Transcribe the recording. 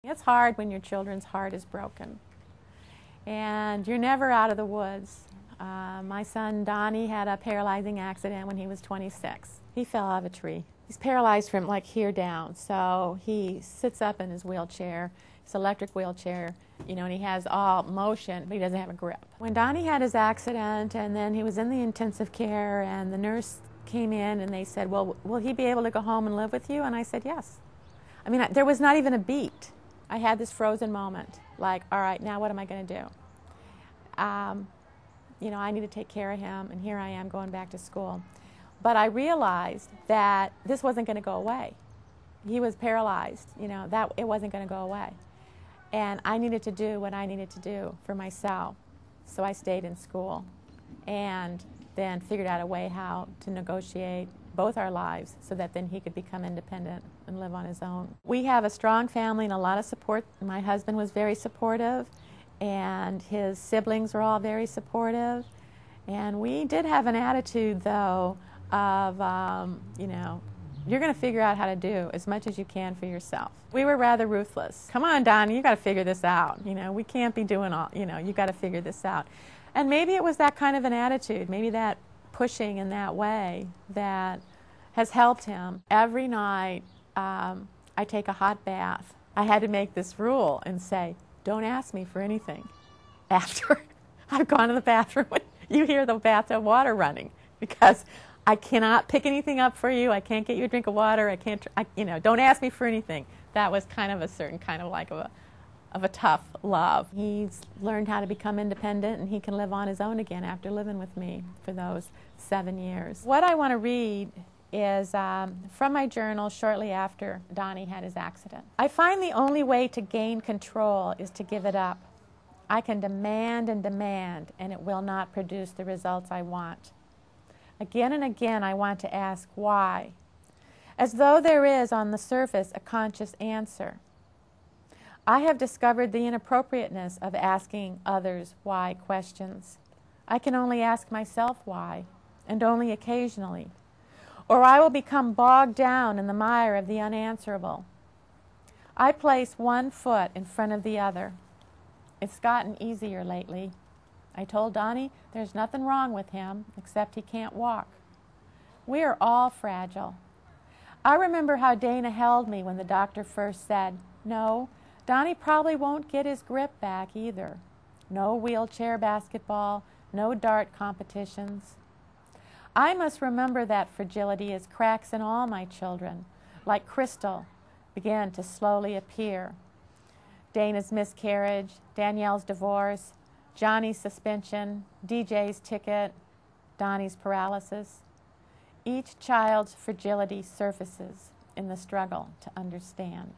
It's hard when your children's heart is broken, and you're never out of the woods. My son Donnie had a paralyzing accident when he was 26. He fell out of a tree. He's paralyzed from like here down, so he sits up in his wheelchair. It's an electric wheelchair, and he has all motion, but he doesn't have a grip. When Donnie had his accident, and then he was in the intensive care, and the nurse came in and they said, well, will he be able to go home and live with you? And I said, yes. I mean, there was not even a beat. I had this frozen moment, like, all right, now what am I going to do? I need to take care of him, and here I am going back to school. But I realized that this wasn't going to go away. He was paralyzed, that it wasn't going to go away. And I needed to do what I needed to do for myself. So I stayed in school and then figured out a way how to negotiate both our lives so that then he could become independent and live on his own. We have a strong family and a lot of support. My husband was very supportive, and his siblings were all very supportive. And we did have an attitude, though, of, you're going to figure out how to do as much as you can for yourself. We were rather ruthless. Come on, Donnie, you got to figure this out. We can't be doing all, you got to figure this out. And maybe it was that kind of an attitude, maybe that pushing in that way that has helped him. Every night I take a hot bath. I had to make this rule and say, don't ask me for anything after I've gone to the bathroom. You hear the bathtub water running, because I cannot pick anything up for you. I can't get you a drink of water. I can't, don't ask me for anything. That was kind of a certain kind of like of a tough love. He's learned how to become independent, and he can live on his own again after living with me for those 7 years. What I want to read is from my journal shortly after Donnie had his accident. I find the only way to gain control is to give it up. I can demand and demand, and it will not produce the results I want. Again and again I want to ask why, as though there is on the surface a conscious answer. I have discovered the inappropriateness of asking others why questions. I can only ask myself why, and only occasionally, or I will become bogged down in the mire of the unanswerable. I place one foot in front of the other. It's gotten easier lately. I told Donnie there's nothing wrong with him except he can't walk. We are all fragile. I remember how Dana held me when the doctor first said, no, Donnie probably won't get his grip back either. No wheelchair basketball, no dart competitions. I must remember that fragility as cracks in all my children, like Crystal, began to slowly appear. Dana's miscarriage, Danielle's divorce, Johnny's suspension, DJ's ticket, Donnie's paralysis. Each child's fragility surfaces in the struggle to understand.